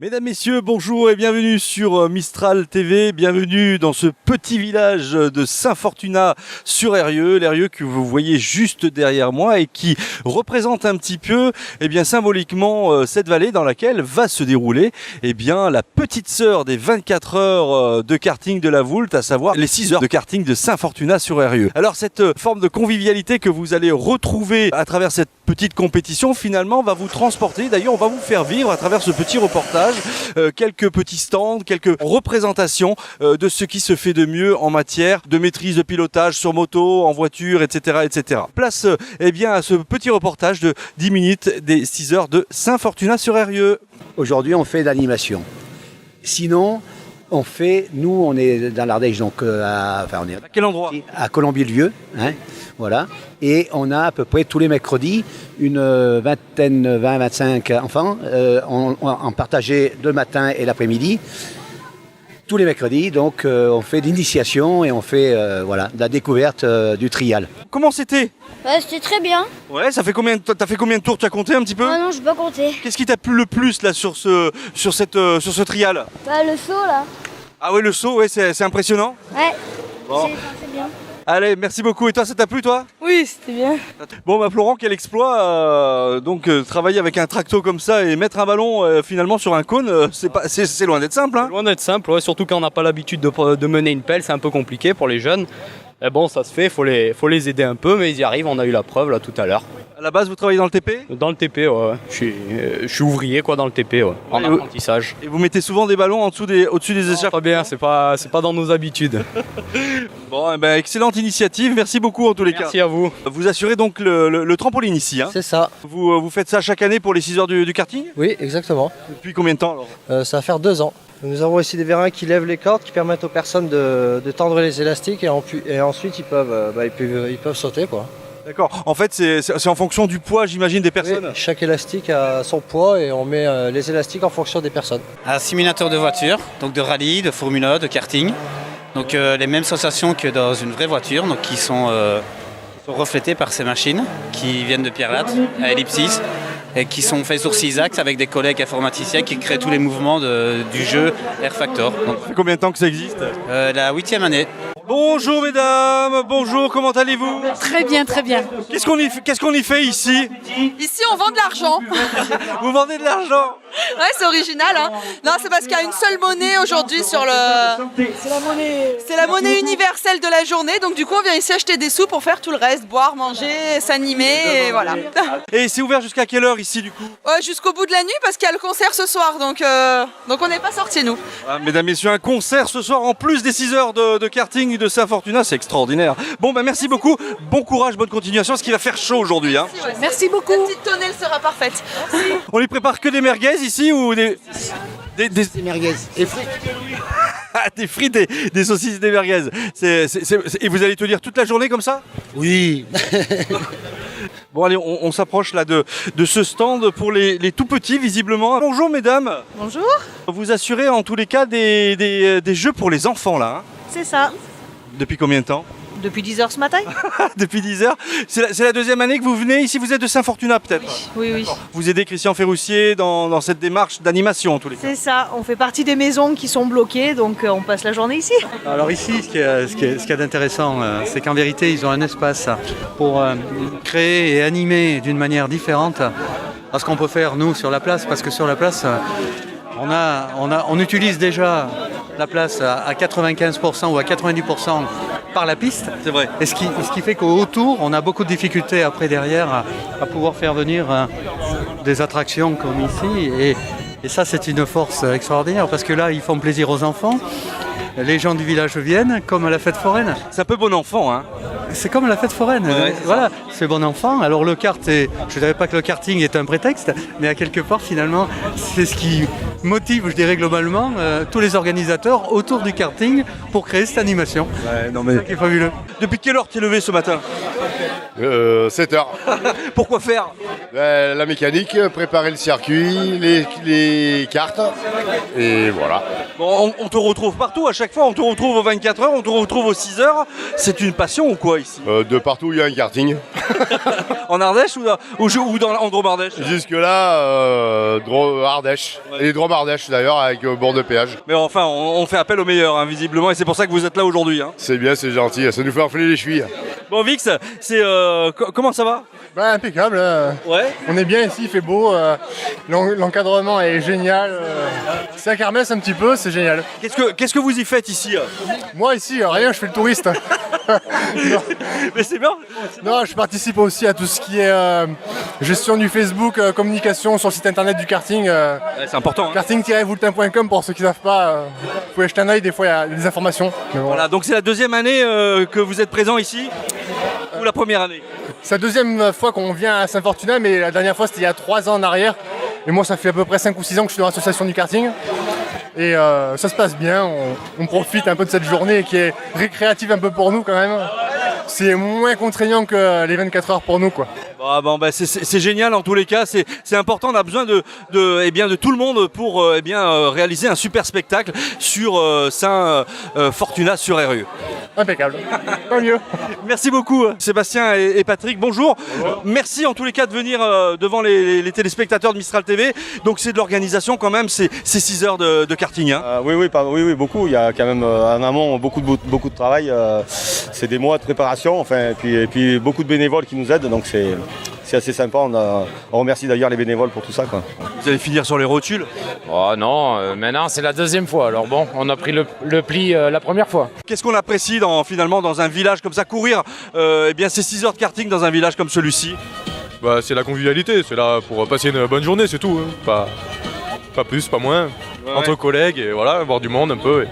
Mesdames, Messieurs, bonjour et bienvenue sur Mistral TV, bienvenue dans ce petit village de Saint-Fortunat sur Eyrieux, l'Eyrieux que vous voyez juste derrière moi et qui représente un petit peu, symboliquement cette vallée dans laquelle va se dérouler, la petite sœur des 24 heures de karting de la Voulte, à savoir les 6 heures de karting de Saint-Fortunat sur Eyrieux. Alors cette forme de convivialité que vous allez retrouver à travers cette petite compétition, finalement, va vous transporter, d'ailleurs on va vous faire vivre à travers ce petit reportage quelques petits stands, quelques représentations de ce qui se fait de mieux en matière de maîtrise de pilotage sur moto, en voiture, etc. etc. Place à ce petit reportage de 10 minutes des 6 heures de Saint-Fortunat-sur-Eyrieux. Aujourd'hui, on fait de l'animation. Sinon, on est dans l'Ardèche, donc À quel endroit? À Colombier-le-Vieux, voilà. Et on a à peu près tous les mercredis une vingtaine, 20-25 enfants en partagé le matin et l'après-midi. Tous les mercredis, donc on fait l'initiation et on fait de la découverte du trial. Comment c'était? C'était très bien. Ouais, t'as fait combien de tours? Tu as compté un petit peu? Ah non, je peux pas compter. Qu'est-ce qui t'a plu le plus là sur ce trial? Le saut là. Ah ouais, le saut, ouais, c'est impressionnant. Ouais. Bon. C'est bien. Allez, merci beaucoup. Et toi, ça t'a plu, toi? Oui, c'était bien. Bon, Florent, quel exploit travailler avec un tracto comme ça et mettre un ballon finalement sur un cône, c'est loin d'être simple. Loin d'être simple, ouais, surtout quand on n'a pas l'habitude de mener une pelle, c'est un peu compliqué pour les jeunes. Mais bon, ça se fait, faut les aider un peu, mais ils y arrivent, on a eu la preuve là tout à l'heure. À la base, vous travaillez dans le TP? Dans le TP, ouais. Je suis ouvrier dans le TP, en apprentissage. Et vous mettez souvent des ballons au-dessus des écharpes? Pas bien, c'est pas dans nos habitudes. Bon, excellente initiative, merci beaucoup en tous les cas. Merci à vous. Vous assurez donc le trampoline ici, hein? C'est ça. Vous faites ça chaque année pour les 6 heures du karting? Oui, exactement. Depuis combien de temps alors? Ça va faire 2 ans. Nous avons aussi des vérins qui lèvent les cordes, qui permettent aux personnes de tendre les élastiques et ensuite ils peuvent sauter, quoi. D'accord. En fait, c'est en fonction du poids, j'imagine, des personnes. Oui, chaque élastique a son poids et on met les élastiques en fonction des personnes. Un simulateur de voiture, donc de rallye, de Formule 1, de karting. Donc les mêmes sensations que dans une vraie voiture, donc qui sont reflétées par ces machines qui viennent de Pierre Latte à Ellipsis et qui sont faites sur 6 axes avec des collègues informaticiens qui créent tous les mouvements du jeu Air Factor. Donc, ça fait combien de temps que ça existe? La 8e année. Bonjour mesdames, bonjour, comment allez-vous? Très bien, très bien. Qu'est-ce qu'on y fait ici? Ici, on vend de l'argent. Vous vendez de l'argent? Ouais, c'est original. Hein. Non, c'est parce qu'il y a une seule monnaie aujourd'hui sur le... C'est la monnaie universelle de la journée. Donc du coup, on vient ici acheter des sous pour faire tout le reste. Boire, manger, s'animer, et voilà. Et c'est ouvert jusqu'à quelle heure ici du coup? Ouais, jusqu'au bout de la nuit parce qu'il y a le concert ce soir. Donc on n'est pas sortis, nous. Ah, mesdames, messieurs, un concert ce soir en plus des 6 heures de karting de Saint-Fortunat, c'est extraordinaire. Bon, merci beaucoup, bon courage, bonne continuation, parce qu'il va faire chaud aujourd'hui. Hein. Merci beaucoup. La petite tonnelle sera parfaite. On lui prépare que des merguez ici ou des merguez. Des frites. Des frites, des saucisses, des merguez. Et vous allez tenir toute la journée comme ça? Oui. Bon allez, on s'approche là de ce stand pour les tout petits visiblement. Bonjour mesdames. Bonjour. Vous assurez en tous les cas des jeux pour les enfants là, hein? C'est ça. Depuis combien de temps? Depuis 10h ce matin. Depuis 10h. C'est la deuxième année que vous venez ici, vous êtes de Saint-Fortunat peut-être? Oui. Vous aidez Christian Ferroussier dans cette démarche d'animation en tous les cas? C'est ça, on fait partie des maisons qui sont bloquées, donc on passe la journée ici. Alors ici, ce qu'il y a d'intéressant, c'est qu'en vérité, ils ont un espace pour créer et animer d'une manière différente à ce qu'on peut faire nous sur la place, parce que sur la place, on utilise déjà la place à 95% ou à 90% par la piste. C'est vrai. Et ce qui fait qu'autour, on a beaucoup de difficultés après derrière à pouvoir faire venir des attractions comme ici. Et ça, c'est une force extraordinaire parce que là, ils font plaisir aux enfants. Les gens du village viennent, comme à la fête foraine. C'est un peu bon enfant, hein? C'est comme la fête foraine. Ouais, voilà, c'est bon enfant. Alors le kart, je ne dirais pas que le karting est un prétexte, mais à quelque part, finalement, c'est ce qui motive, je dirais globalement, tous les organisateurs autour du karting pour créer cette animation. Ouais, non mais... C'est ça qui est fabuleux. Depuis quelle heure t'es levé ce matin? 7h. Pourquoi faire? La mécanique, préparer le circuit, les cartes, et voilà. Bon, on te retrouve partout, à chaque fois, on te retrouve aux 24 heures, on te retrouve aux 6 heures. C'est une passion ou quoi ici? De partout, il y a un karting. En Ardèche ou en Drôme-Ardèche? Jusque-là, Ardèche. Et Drôme-Ardèche d'ailleurs, avec bord de péage. Mais enfin, on fait appel aux meilleurs, hein, visiblement, et c'est pour ça que vous êtes là aujourd'hui. Hein. C'est bien, c'est gentil, ça nous fait enfler les chevilles. Bon, Vix, comment ça va? Bah, impeccable. Ouais. On est bien ici, il fait beau. L'encadrement est génial. C'est à Kermesse un petit peu, c'est génial. Qu'est-ce que vous y faites ici? Moi ici, rien, je fais le touriste. Mais c'est bien. Non, je participe aussi à tout ce qui est gestion du Facebook, communication sur le site internet du karting. Ouais, c'est important. Hein. Karting-vultin.com pour ceux qui ne savent pas. Vous pouvez jeter un œil, des fois il y a des informations. Mais Voilà, donc c'est la deuxième année que vous êtes présent ici? Ou la première année? C'est la deuxième fois qu'on vient à Saint-Fortuna, mais la dernière fois c'était il y a 3 ans en arrière. Et moi ça fait à peu près 5 ou 6 ans que je suis dans l'association du karting. Et ça se passe bien, on profite un peu de cette journée qui est récréative un peu pour nous quand même. C'est moins contraignant que les 24 heures pour nous quoi. C'est génial en tous les cas, c'est important, on a besoin de tout le monde pour réaliser un super spectacle sur Saint-Fortuna sur RE. Impeccable, pas mieux. Merci beaucoup Sébastien et Patrick, bonjour. Merci en tous les cas de venir devant les téléspectateurs de Mistral TV. Donc c'est de l'organisation quand même, c'est 6 heures de karting. Hein. Oui, beaucoup. Il y a quand même en amont beaucoup de travail. C'est des mois de préparation, et puis beaucoup de bénévoles qui nous aident, donc c'est assez sympa. On remercie d'ailleurs les bénévoles pour tout ça, quoi. Vous allez finir sur les rotules? Oh non, maintenant c'est la deuxième fois. Alors bon, on a pris le pli la première fois. Qu'est-ce qu'on apprécie finalement dans un village comme ça, courir ces 6 heures de karting dans un village comme celui-ci? C'est la convivialité, c'est là pour passer une bonne journée, c'est tout. Hein. Pas plus, pas moins. Ouais. Entre collègues et voilà, voir du monde un peu et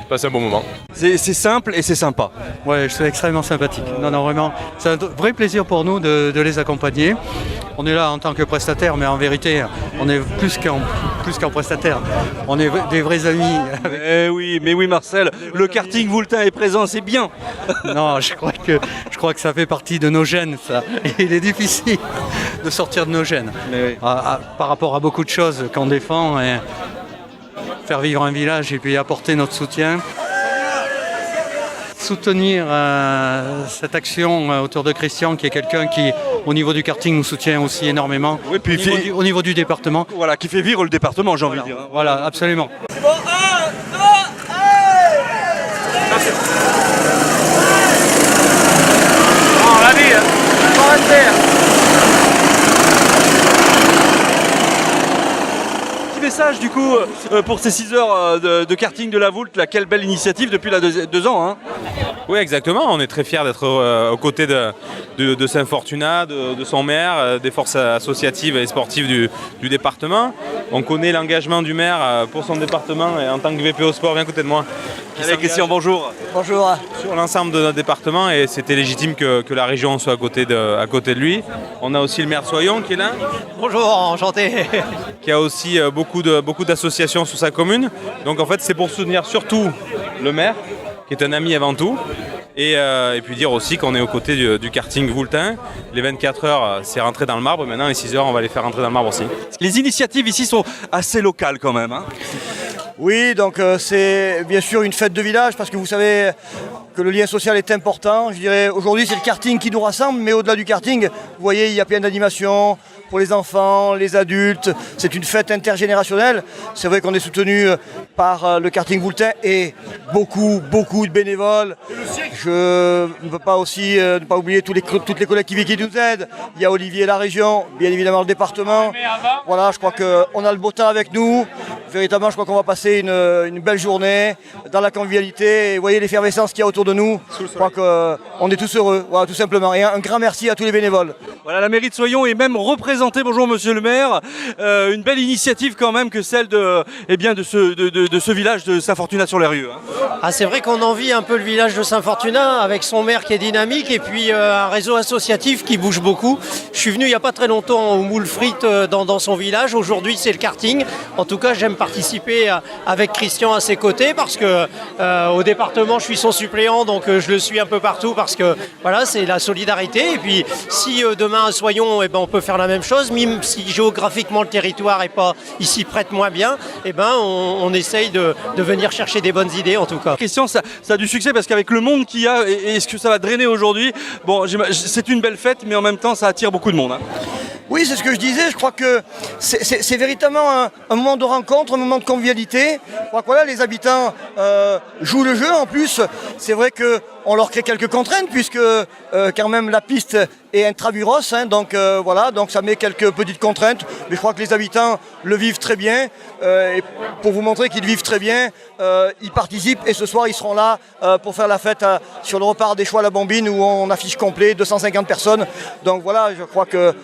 passer un bon moment. C'est simple et c'est sympa. Ouais, c'est extrêmement sympathique. Non, vraiment, c'est un vrai plaisir pour nous de les accompagner. On est là en tant que prestataire, mais en vérité, on est plus qu'en prestataire. On est des vrais amis. Mais oui Marcel, le karting Vultin est présent, c'est bien. Non, je crois que ça fait partie de nos gènes, ça. Et il est difficile de sortir de nos gènes. Oui. Par rapport à beaucoup de choses qu'on défend, et faire vivre un village et puis apporter notre soutien. Soutenir cette action autour de Christian, qui est quelqu'un qui, au niveau du karting, nous soutient aussi énormément. Oui, puis au niveau du département. Voilà, qui fait vivre le département, j'ai envie de dire. Voilà, absolument. C'est bon, 1, 2, 1. On l'a dit, on va le faire. Message du coup pour ces 6 heures de karting de la Voulte, quelle belle initiative depuis 2 ans. Hein. Oui, exactement, on est très fiers d'être aux côtés de Saint-Fortuna, de son maire, des forces associatives et sportives du département. On connaît l'engagement du maire pour son département et en tant que VPO Sport, viens à côté de moi. Christian, bonjour. Bonjour. Sur l'ensemble de notre département, et c'était légitime que la région soit à côté de lui. On a aussi le maire de Soyon qui est là. Bonjour, enchanté. Qui a aussi beaucoup d'associations sous sa commune. Donc en fait c'est pour soutenir surtout le maire, qui est un ami avant tout. Et puis dire aussi qu'on est aux côtés du karting Vultin. Les 24 heures, c'est rentré dans le marbre. Maintenant, les 6 heures, on va les faire rentrer dans le marbre aussi. Les initiatives ici sont assez locales quand même. Hein. Oui, donc c'est bien sûr une fête de village, parce que vous savez que le lien social est important. Je dirais aujourd'hui c'est le karting qui nous rassemble, mais au-delà du karting, vous voyez, il y a plein d'animations pour les enfants, les adultes. C'est une fête intergénérationnelle. C'est vrai qu'on est soutenu par le karting Vultin et beaucoup de bénévoles. Je ne peux pas aussi ne pas oublier toutes les collectivités qui nous aident. Il y a Olivier la région, bien évidemment le département. Voilà, je crois qu'on a le beau temps avec nous. Véritablement, je crois qu'on va passer une belle journée dans la convivialité. Et vous voyez l'effervescence qu'il y a autour de nous. Je crois qu'on est tous heureux, voilà, tout simplement. Et un grand merci à tous les bénévoles. Voilà, la mairie de Soyon est même représentée. Bonjour monsieur le maire. Une belle initiative quand même que celle de ce village de Saint-Fortuna-sur-l'Eyrieux. Hein. C'est vrai qu'on envie un peu le village de Saint-Fortuna avec son maire qui est dynamique et puis un réseau associatif qui bouge beaucoup. Je suis venu il n'y a pas très longtemps au moule frites dans son village. Aujourd'hui c'est le karting. En tout cas j'aime participer avec Christian à ses côtés parce que au département je suis son suppléant, donc je le suis un peu partout parce que voilà, c'est la solidarité. Et puis si demain à Soyons on peut faire la même chose, même si géographiquement le territoire il s'y prête moins bien, on essaye de venir chercher des bonnes idées en tout cas. Christian, ça a du succès parce qu'avec le monde qu'il y a et ce que ça va drainer aujourd'hui, bon, c'est une belle fête, mais en même temps ça attire beaucoup de monde. Hein. Oui, c'est ce que je disais, je crois que c'est véritablement un moment de rencontre, un moment de convivialité. Je crois que voilà, les habitants jouent le jeu. En plus, c'est vrai qu'on leur crée quelques contraintes puisque quand même la piste est intramuros, hein, donc voilà, donc ça met quelques petites contraintes, mais je crois que les habitants le vivent très bien. Et pour vous montrer qu'ils vivent très bien, ils participent et ce soir ils seront là pour faire la fête sur le repas des choix à la Bambine où on affiche complet 250 personnes. Donc voilà, je crois que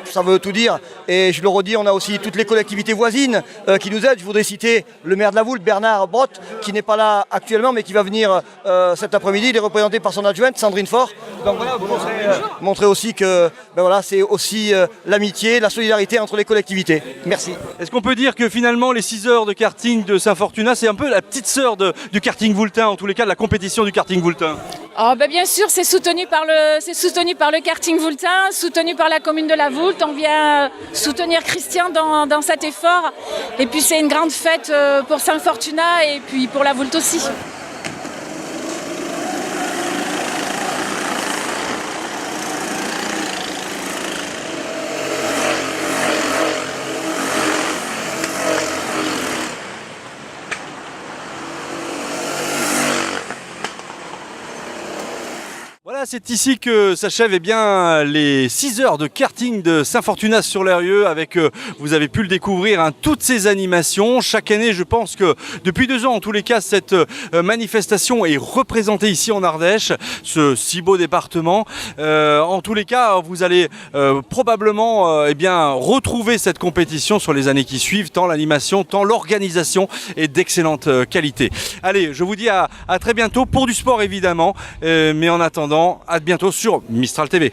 ça veut tout dire. Et je le redis, on a aussi toutes les collectivités voisines qui nous aident. Je voudrais citer le maire de la Voulte, Bernard Brotte, qui n'est pas là actuellement, mais qui va venir cet après-midi. Il est représenté par son adjointe, Sandrine Faure. Donc voilà, vous montrer aussi que voilà, c'est aussi l'amitié, la solidarité entre les collectivités. Merci. Est-ce qu'on peut dire que finalement les 6 heures de karting de Saint-Fortuna, c'est un peu la petite sœur du karting voultain, en tous les cas de la compétition du karting voultain? Bien sûr, c'est soutenu par le karting voultain, soutenu par la commune de la Voulte. On vient soutenir Christian dans cet effort. Et puis c'est une grande fête pour Saint-Fortuna et puis pour la Voulte aussi. Voilà, c'est ici que s'achèvent les 6 heures de karting de Saint-Fortuna sur l'Eyrieux avec, vous avez pu le découvrir, toutes ces animations. Chaque année, je pense que depuis 2 ans, en tous les cas, cette manifestation est représentée ici en Ardèche, ce si beau département. En tous les cas, vous allez probablement retrouver cette compétition sur les années qui suivent, tant l'animation, tant l'organisation est d'excellente qualité. Allez, je vous dis à très bientôt pour du sport évidemment, mais en attendant, à bientôt sur Mistral TV.